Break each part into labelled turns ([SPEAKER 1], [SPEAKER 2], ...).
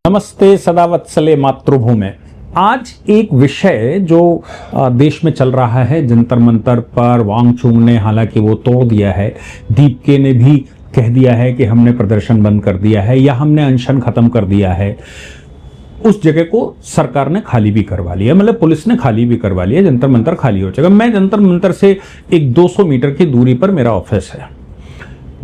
[SPEAKER 1] नमस्ते सदावत्सले मातृभूमि। आज एक विषय जो देश में चल रहा है, जंतर मंतर पर वांगचुक ने हालांकि वो तोड़ दिया है, दीपके ने भी कह दिया है कि हमने प्रदर्शन बंद कर दिया है या हमने अनशन खत्म कर दिया है। उस जगह को सरकार ने खाली भी करवा लिया, मतलब पुलिस ने खाली भी करवा लिया, जंतर मंतर खाली हो जाएगा। मैं जंतर मंतर से एक 200 मीटर की दूरी पर मेरा ऑफिस है।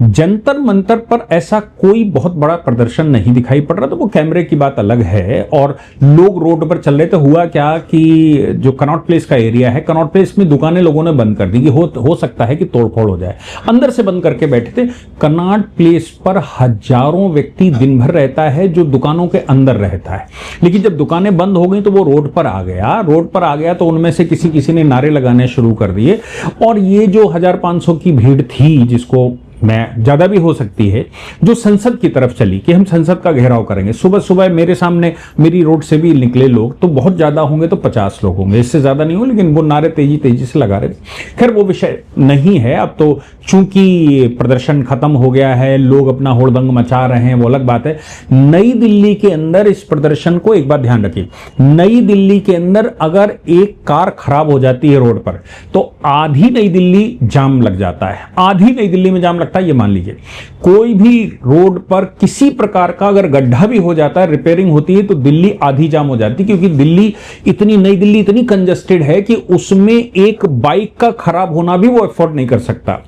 [SPEAKER 1] जंतर मंतर पर ऐसा कोई बहुत बड़ा प्रदर्शन नहीं दिखाई पड़ रहा, तो वो कैमरे की बात अलग है और लोग रोड पर चल रहे थे। हुआ क्या कि जो कनॉट प्लेस का एरिया है, कनॉट प्लेस में दुकानें लोगों ने बंद कर दी कि हो सकता है कि तोड़फोड़ हो जाए, अंदर से बंद करके बैठे थे। कनॉट प्लेस पर हजारों व्यक्ति दिन भर रहता है जो दुकानों के अंदर रहता है, लेकिन जब दुकानें बंद हो गई तो वो रोड पर आ गया तो उनमें से किसी ने नारे लगाने शुरू कर दिए। और ये जो 1500 की भीड़ थी, जिसको मैं ज्यादा भी हो सकती है, जो संसद की तरफ चली कि हम संसद का घेराव करेंगे, सुबह सुबह मेरे सामने मेरी रोड से भी निकले लोग, तो बहुत ज्यादा होंगे तो 50 लोग होंगे, इससे ज्यादा नहीं हो, लेकिन वो नारे तेजी से लगा रहे थे। खैर वो विषय नहीं है। अब तो चूंकि प्रदर्शन खत्म हो गया है, लोग अपना होड़दंग मचा रहे हैं, वो अलग बात है। नई दिल्ली के अंदर इस प्रदर्शन को, एक बात ध्यान रखिए, नई दिल्ली के अंदर अगर एक कार खराब हो जाती है रोड पर तो आधी नई दिल्ली जाम लग जाता है। आधी नई दिल्ली में जाम ये मान लीजिए, कोई भी रोड पर किसी प्रकार का अगर गड्ढा भी हो जाता है, रिपेयरिंग होती है, तो दिल्ली आधी जाम हो जाती है, क्योंकि नई दिल्ली इतनी कंजेस्टेड है कि उसमें एक बाइक का खराब होना भी वो अफोर्ड नहीं कर सकता।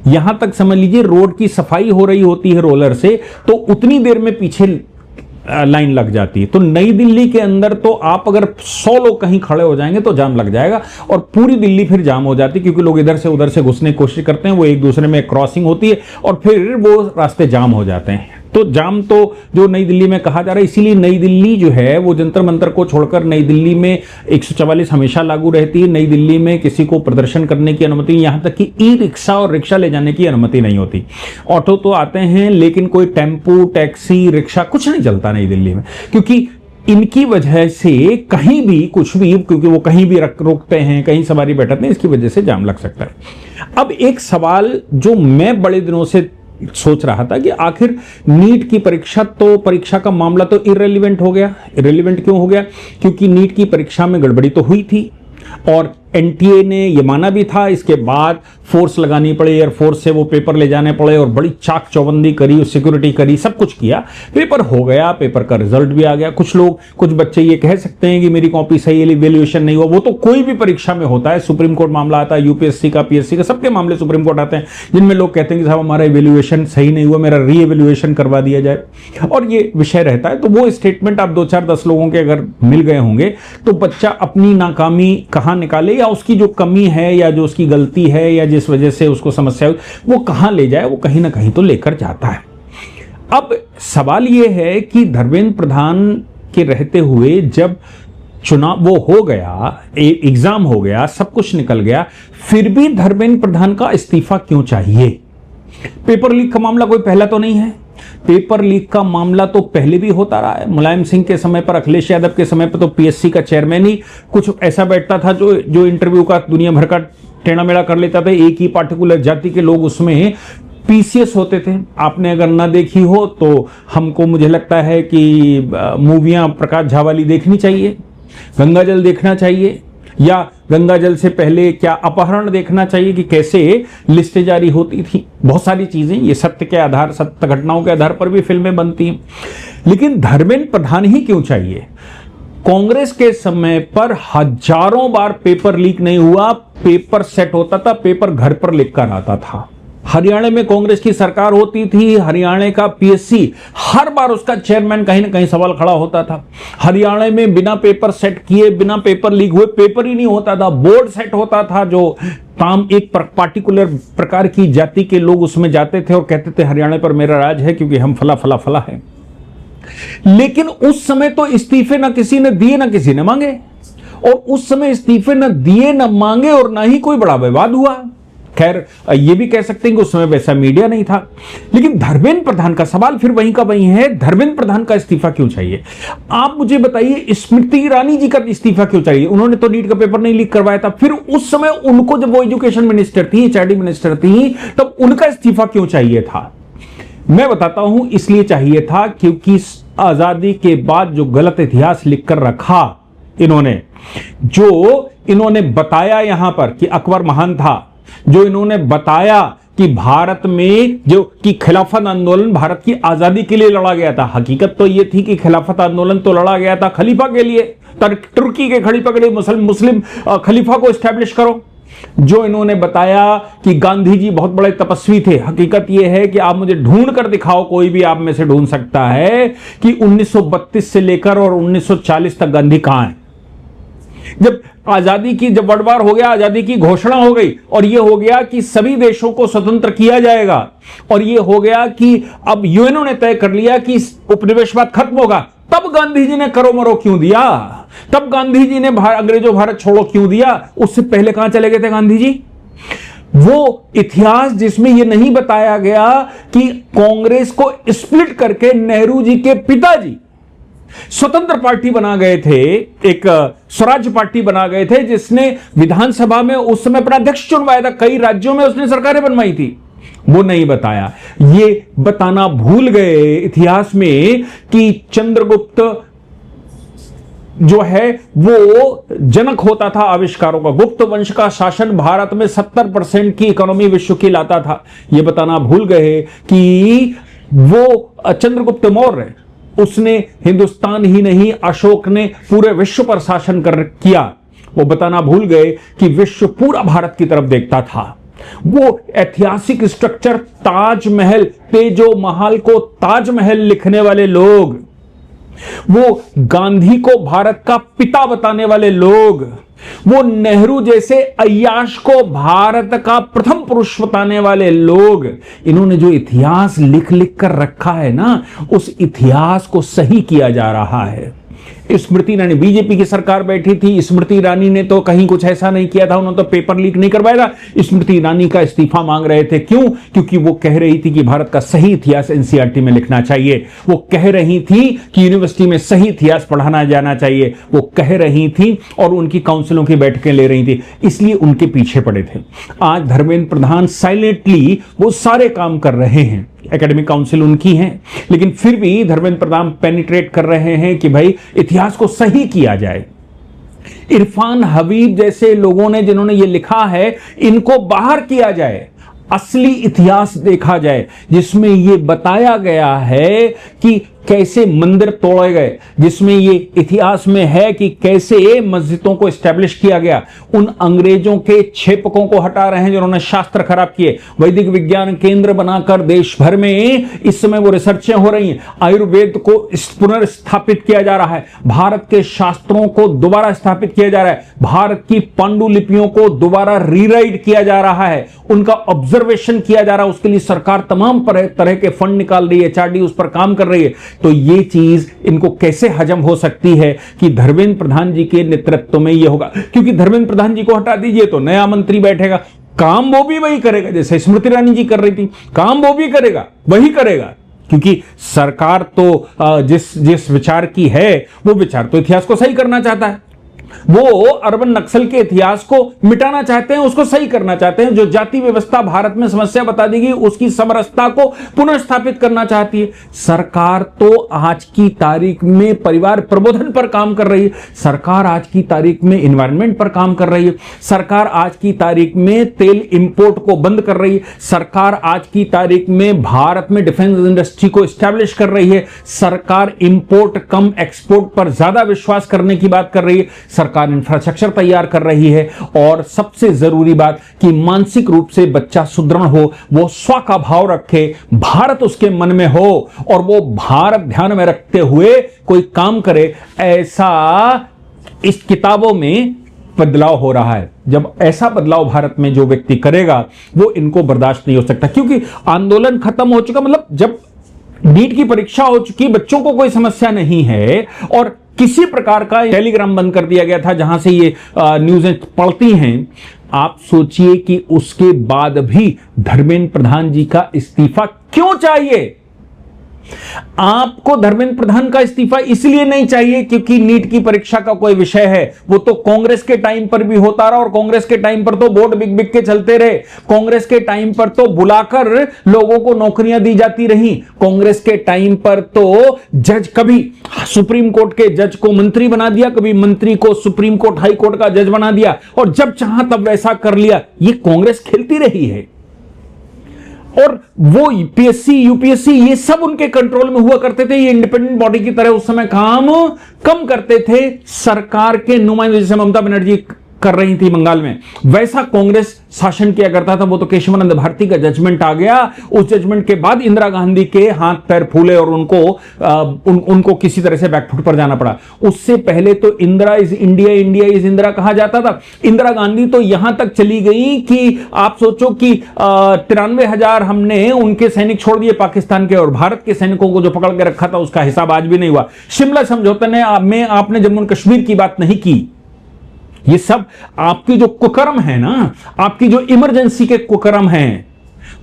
[SPEAKER 1] यहां तक समझ लीजिए, रोड की सफाई हो रही होती है रोलर से, तो उतनी देर में पीछे लाइन लग जाती है। तो नई दिल्ली के अंदर तो आप अगर 100 लोग कहीं खड़े हो जाएंगे तो जाम लग जाएगा और पूरी दिल्ली फिर जाम हो जाती है, क्योंकि लोग इधर से उधर से घुसने की कोशिश करते हैं, वो एक दूसरे में क्रॉसिंग होती है और फिर वो रास्ते जाम हो जाते हैं। तो जाम तो जो नई दिल्ली में कहा जा रहा है, इसीलिए नई दिल्ली जो है वो जंतर मंतर को छोड़कर नई दिल्ली में 144 हमेशा लागू रहती है। नई दिल्ली में किसी को प्रदर्शन करने की अनुमति, यहां तक कि ई रिक्शा और रिक्शा ले जाने की अनुमति नहीं होती। ऑटो तो आते हैं, लेकिन कोई टेम्पू, टैक्सी, रिक्शा कुछ नहीं चलता नई दिल्ली में, क्योंकि इनकी वजह से कहीं भी कुछ भी, क्योंकि वो कहीं भी रोकते हैं, कहीं सवारी बैठाते हैं, इसकी वजह से जाम लग सकता है। अब एक सवाल जो मैं बड़े दिनों से सोच रहा था कि आखिर नीट की परीक्षा का मामला तो इररिलेवेंट हो गया। इररिलेवेंट क्यों हो गया? क्योंकि नीट की परीक्षा में गड़बड़ी तो हुई थी और एनटीए ने यह माना भी था। इसके बाद फोर्स लगानी पड़ी, एयरफोर्स से वो पेपर ले जाने पड़े और बड़ी चाक चौबंदी करी, सिक्योरिटी करी, सब कुछ किया। पेपर हो गया, पेपर का रिजल्ट भी आ गया। कुछ बच्चे ये कह सकते हैं कि मेरी कॉपी सही है, इवैल्यूएशन नहीं हुआ। वो तो कोई भी परीक्षा में होता है, सुप्रीम कोर्ट मामला आता है, यूपीएससी का, पीएससी का, सबके मामले सुप्रीम कोर्ट आते हैं, जिनमें लोग कहते हैं कि साहब हमारा इवैल्यूएशन सही नहीं हुआ, मेरा री इवैल्यूएशन करवा दिया जाए, और ये विषय रहता है। तो वो स्टेटमेंट आप 2, 4, 10 लोगों के अगर मिल गए होंगे तो बच्चा अपनी नाकामी कहां निकाले, या उसकी जो कमी है या जो उसकी गलती है या जिस वजह से उसको समस्या हुई, वो कहां ले जाए, वो कहीं ना कहीं तो लेकर जाता है। अब सवाल यह है कि धर्मेंद्र प्रधान के रहते हुए जब चुनाव वो हो गया, एग्जाम हो गया, सब कुछ निकल गया, फिर भी धर्मेंद्र प्रधान का इस्तीफा क्यों चाहिए? पेपर लीक का मामला कोई पहला तो नहीं है। पेपर लीक का मामला तो पहले भी होता रहा है। मुलायम सिंह के समय पर, अखिलेश यादव के समय पर तो पीएससी का चेयरमैन ही कुछ ऐसा बैठता था जो इंटरव्यू का दुनिया भर का टेढ़ा मेढ़ा कर लेता था। एक ही पार्टिकुलर जाति के लोग उसमें पीसीएस होते थे। आपने अगर ना देखी हो तो मुझे लगता है कि मूवियां प्रकाश झा वाली देखनी चाहिए, गंगाजल देखना चाहिए, या गंगाजल से पहले क्या अपहरण देखना चाहिए कि कैसे लिस्टें जारी होती थी। बहुत सारी चीजें ये सत्य घटनाओं के आधार पर भी फिल्में बनती हैं। लेकिन धर्मेंद्र प्रधान ही क्यों चाहिए? कांग्रेस के समय पर हजारों बार पेपर लीक नहीं हुआ, पेपर सेट होता था, पेपर घर पर लिख कर आता था। हरियाणा में कांग्रेस की सरकार होती थी, हरियाणा का पीएससी हर बार उसका चेयरमैन कहीं ना कहीं सवाल खड़ा होता था। हरियाणा में बिना पेपर सेट किए, बिना पेपर लीक हुए पेपर ही नहीं होता था, बोर्ड सेट होता था, जो एक पार्टिकुलर प्रकार की जाति के लोग उसमें जाते थे और कहते थे हरियाणा पर मेरा राज है क्योंकि हम फला फला फला है। लेकिन उस समय तो इस्तीफे ना किसी ने दिए ना किसी ने मांगे, और उस समय इस्तीफे न दिए न मांगे और ना ही कोई बड़ा विवाद हुआ। खैर ये भी कह सकते हैं कि उस समय वैसा मीडिया नहीं था। लेकिन धर्मेंद्र प्रधान का सवाल फिर वहीं का वहीं है, धर्मेंद्र प्रधान का इस्तीफा क्यों चाहिए? आप मुझे बताइए, स्मृति ईरानी जी का इस्तीफा क्यों चाहिए? उन्होंने तो नीट का पेपर नहीं लीक करवाया था। फिर उस समय उनको, जब वो एजुकेशन मिनिस्टर थी, एचआरडी मिनिस्टर थी, तब उनका इस्तीफा क्यों चाहिए था? मैं बताता हूं, इसलिए चाहिए था क्योंकि आजादी के बाद जो गलत इतिहास लिखकर रखा इन्होंने, जो इन्होंने बताया यहां पर कि अकबर महान था, जो इन्होंने बताया कि भारत में जो कि खिलाफत आंदोलन भारत की आजादी के लिए लड़ा गया था, हकीकत तो यह थी कि खिलाफत आंदोलन तो लड़ा गया था खलीफा के लिए, तुर्की के खलीफा के लिए, मुस्लिम खलीफा को एस्टैब्लिश करो। जो इन्होंने बताया कि गांधी जी बहुत बड़े तपस्वी थे, हकीकत यह है कि आप मुझे ढूंढ कर दिखाओ, कोई भी आप में से ढूंढ सकता है कि 1932 से लेकर और 1940 तक गांधी कहां है। जब आजादी की, जब वर्ल्ड वार हो गया, आजादी की घोषणा हो गई और यह हो गया कि सभी देशों को स्वतंत्र किया जाएगा और यह हो गया कि अब यूएनओ ने तय कर लिया कि उपनिवेशवाद खत्म होगा, तब गांधी जी ने करो मरो क्यों दिया? तब गांधी जी ने अंग्रेजों भारत छोड़ो क्यों दिया? उससे पहले कहां चले गए थे गांधी जी? वो इतिहास जिसमें यह नहीं बताया गया कि कांग्रेस को स्प्लिट करके नेहरू जी के पिताजी स्वतंत्र पार्टी बना गए थे, एक स्वराज्य पार्टी बना गए थे, जिसने विधानसभा में उस समय अपना अध्यक्ष चुनवाया था, कई राज्यों में उसने सरकारें बनवाई थी, वो नहीं बताया। ये बताना भूल गए इतिहास में कि चंद्रगुप्त जो है वो जनक होता था आविष्कारों का, गुप्त वंश का शासन भारत में 70% की इकोनॉमी विश्व की लाता था। ये बताना भूल गए कि वो चंद्रगुप्त मौर्य, उसने हिंदुस्तान ही नहीं अशोक ने पूरे विश्व पर शासन किया। वो बताना भूल गए कि विश्व पूरा भारत की तरफ देखता था। वो ऐतिहासिक स्ट्रक्चर ताजमहल, तेजो महल को ताजमहल लिखने वाले लोग, वो गांधी को भारत का पिता बताने वाले लोग, वो नेहरू जैसे अय्याश को भारत का प्रथम पुरुष बताने वाले लोग, इन्होंने जो इतिहास लिख लिख कर रखा है ना, उस इतिहास को सही किया जा रहा है। स्मृति ईरानी, बीजेपी की सरकार बैठी थी, स्मृति ईरानी ने तो कहीं कुछ ऐसा नहीं किया था, उन्होंने तो पेपर लीक नहीं करवाया था। स्मृति ईरानी का इस्तीफा मांग रहे थे, क्यों? क्योंकि वो कह रही थी कि भारत का सही इतिहास एनसीईआरटी में लिखना चाहिए, वो कह रही थी कि यूनिवर्सिटी में सही इतिहास पढ़ाना जाना चाहिए, वो कह रही थी और उनकी काउंसिलों की बैठकें ले रही थी, इसलिए उनके पीछे पड़े थे। आज धर्मेंद्र प्रधान साइलेंटली वो सारे काम कर रहे हैं, एकेडमिक काउंसिल उनकी है, लेकिन फिर भी धर्मेंद्र प्रधान पेनिट्रेट कर रहे हैं कि भाई इतिहास को सही किया जाए। इरफान हबीब जैसे लोगों ने, जिन्होंने ये लिखा है, इनको बाहर किया जाए, असली इतिहास देखा जाए, जिसमें ये बताया गया है कि कैसे मंदिर तोड़े गए, जिसमें ये इतिहास में है कि कैसे मस्जिदों को एस्टैब्लिश किया गया। उन अंग्रेजों के छेपकों को हटा रहे हैं जिन्होंने शास्त्र खराब किए। वैदिक विज्ञान केंद्र बनाकर देश भर में इस समय वो रिसर्चें हो रही हैं। आयुर्वेद को पुनर्स्थापित किया जा रहा है, भारत के शास्त्रों को दोबारा स्थापित किया जा रहा है, भारत की पांडुलिपियों को दोबारा रीराइट किया जा रहा है, उनका ऑब्जर्वेशन किया जा रहा है। उसके लिए सरकार तमाम तरह के फंड निकाल रही है, एचआरडी उस पर काम कर रही है। तो ये चीज इनको कैसे हजम हो सकती है कि धर्मेंद्र प्रधान जी के नेतृत्व में ये होगा? क्योंकि धर्मेंद्र प्रधान जी को हटा दीजिए तो नया मंत्री बैठेगा, काम वो भी वही करेगा जैसे स्मृति ईरानी जी कर रही थी, काम वो भी करेगा, वही करेगा। क्योंकि सरकार तो जिस विचार की है, वो विचार तो इतिहास को सही करना चाहता है। वो अर्बन नक्सल के इतिहास को मिटाना चाहते हैं, उसको सही करना चाहते हैं। जो जाति व्यवस्था भारत में समस्या बता देगी, उसकी समरसता को पुनर्स्थापित करना चाहती है। सरकार तो आज की तारीख में परिवार प्रबोधन पर काम कर रही है, सरकार आज की तारीख में एनवायरनमेंट पर काम कर रही है, सरकार आज की तारीख में तेल इंपोर्ट को बंद कर रही है, सरकार आज की तारीख में भारत में डिफेंस इंडस्ट्री को एस्टैब्लिश कर रही है, सरकार इंपोर्ट कम एक्सपोर्ट पर ज्यादा विश्वास करने की बात कर रही है, सरकार इंफ्रास्ट्रक्चर तैयार कर रही है। और सबसे जरूरी बात कि मानसिक रूप से बच्चा सुदृढ़ हो, वो स्व का भाव रखे, भारत उसके मन में हो और वो भारत ध्यान में रखते हुए कोई काम करे। ऐसा इस किताबों में बदलाव हो रहा है। जब ऐसा बदलाव भारत में जो व्यक्ति करेगा, वो इनको बर्दाश्त नहीं हो सकता। क्योंकि आंदोलन खत्म हो चुका, मतलब जब नीट की परीक्षा हो चुकी, बच्चों को कोई समस्या नहीं है और किसी प्रकार का टेलीग्राम बंद कर दिया गया था जहां से ये न्यूज़ें पढ़ती हैं। आप सोचिए कि उसके बाद भी धर्मेंद्र प्रधान जी का इस्तीफा क्यों चाहिए? आपको धर्मेंद्र प्रधान का इस्तीफा इसलिए नहीं चाहिए क्योंकि नीट की परीक्षा का कोई विषय है, वो तो कांग्रेस के टाइम पर भी होता रहा और कांग्रेस के टाइम पर तो बोर्ड बिक बिक के चलते रहे। कांग्रेस के टाइम पर तो बुलाकर लोगों को नौकरियां दी जाती रही। कांग्रेस के टाइम पर तो जज, कभी सुप्रीम कोर्ट के जज को मंत्री बना दिया, कभी मंत्री को सुप्रीम कोर्ट हाई कोर्ट का जज बना दिया और जब चाहा तब वैसा कर लिया। ये कांग्रेस खेलती रही है और वो पीएससी यूपीएससी ये सब उनके कंट्रोल में हुआ करते थे। ये इंडिपेंडेंट बॉडी की तरह उस समय काम कम करते थे। सरकार के नुमाइंदे, जैसे ममता बनर्जी कर रही थी बंगाल में, वैसा कांग्रेस शासन किया करता था। वो तो केशवानंद भारती का जजमेंट आ गया, उस जजमेंट के बाद इंदिरा गांधी के हाथ पैर फूले और उनको किसी तरह से बैकफुट पर जाना पड़ा। उससे पहले तो Indira is India, India is Indira कहा जाता था। इंदिरा गांधी तो यहां तक चली गई कि आप सोचो कि 93,000 हमने उनके सैनिक छोड़ दिए पाकिस्तान के, और भारत के सैनिकों को जो पकड़ के रखा था उसका हिसाब आज भी नहीं हुआ। शिमला समझौते में आपने जम्मू और कश्मीर की बात नहीं की। ये सब आपकी जो कुकर्म है ना, आपकी जो इमरजेंसी के कुकर्म हैं,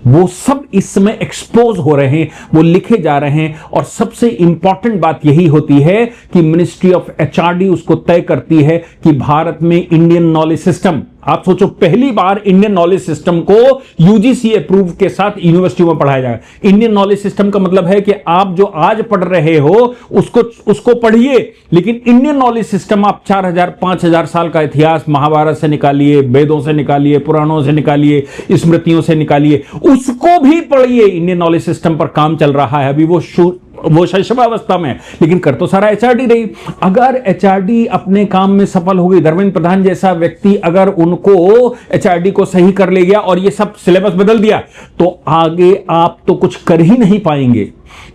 [SPEAKER 1] वो सब इस समय एक्सपोज हो रहे हैं, वो लिखे जा रहे हैं। और सबसे इंपॉर्टेंट बात यही होती है कि मिनिस्ट्री ऑफ एचआरडी उसको तय करती है कि भारत में इंडियन नॉलेज सिस्टम, आप सोचो पहली बार इंडियन नॉलेज सिस्टम को यूजीसी अप्रूव के साथ यूनिवर्सिटी में पढ़ाया जाएगा। इंडियन नॉलेज सिस्टम का मतलब है कि आप जो आज पढ़ रहे हो उसको पढ़िए, लेकिन इंडियन नॉलेज सिस्टम आप 4,000 5,000 साल का इतिहास महाभारत से निकालिए, वेदों से निकालिए, पुराणों से निकालिए, स्मृतियों से निकालिए, उसको भी पढ़िए। इंडियन नॉलेज सिस्टम पर काम चल रहा है अभी, वो शैशवावस्था में, लेकिन कर तो सारा एचआरडी रही। अगर एचआरडी अपने काम में सफल हो गई, धर्मेंद्र प्रधान जैसा व्यक्ति अगर उनको एचआरडी को सही कर ले गया और ये सब सिलेबस बदल दिया, तो आगे आप तो कुछ कर ही नहीं पाएंगे।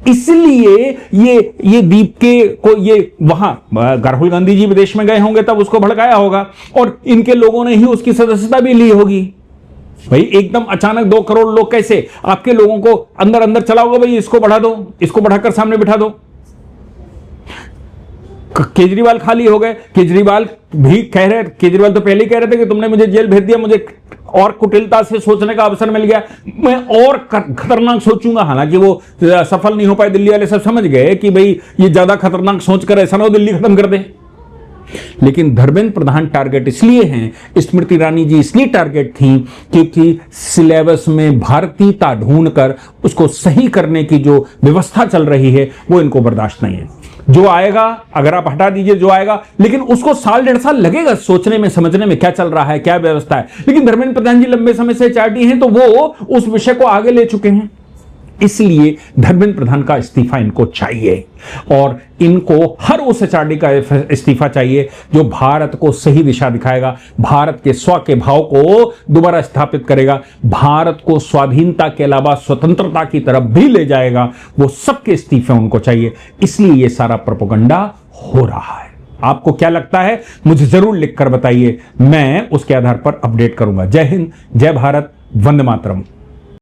[SPEAKER 1] इसलिए ये दीप के को ये वहां राहुल गांधी जी विदेश में गए होंगे तब उसको भड़काया होगा और इनके लोगों ने ही उसकी सदस्यता भी ली होगी। भाई एकदम अचानक 2 करोड़ लोग कैसे आपके लोगों को अंदर अंदर चलाओगे, भाई इसको बढ़ा दो, इसको बढ़ाकर सामने बिठा दो। केजरीवाल खाली हो गए, केजरीवाल भी कह रहे, केजरीवाल तो पहले ही कह रहे थे कि तुमने मुझे जेल भेज दिया, मुझे और कुटिलता से सोचने का अवसर मिल गया, मैं और खतरनाक सोचूंगा। हालांकि वो सफल नहीं हो पाए, दिल्ली वाले सब समझ गए कि भाई ये ज्यादा खतरनाक सोचकर ऐसा ना हो दिल्ली खत्म कर दे। लेकिन धर्मेंद्र प्रधान टारगेट इसलिए हैं, स्मृति ईरानी जी इसलिए टारगेट थी क्योंकि सिलेबस में भारतीयता ढूंढकर उसको सही करने की जो व्यवस्था चल रही है वो इनको बर्दाश्त नहीं है। जो आएगा, अगर आप हटा दीजिए जो आएगा, लेकिन उसको 1.5 साल लगेगा सोचने में, समझने में क्या चल रहा है, क्या व्यवस्था है। लेकिन धर्मेंद्र प्रधान जी लंबे समय से एचआरडी हैं तो वो उस विषय को आगे ले चुके हैं। इसलिए धर्मेंद्र प्रधान का इस्तीफा इनको चाहिए और इनको हर उस एचआरडी का इस्तीफा चाहिए जो भारत को सही दिशा दिखाएगा, भारत के स्व के भाव को दोबारा स्थापित करेगा, भारत को स्वाधीनता के अलावा स्वतंत्रता की तरफ भी ले जाएगा। वो सबके इस्तीफे उनको चाहिए। इसलिए ये सारा प्रोपेगेंडा हो रहा है। आपको क्या लगता है मुझे जरूर लिखकर बताइए, मैं उसके आधार पर अपडेट करूंगा। जय हिंद, जय भारत, वंदे मातरम।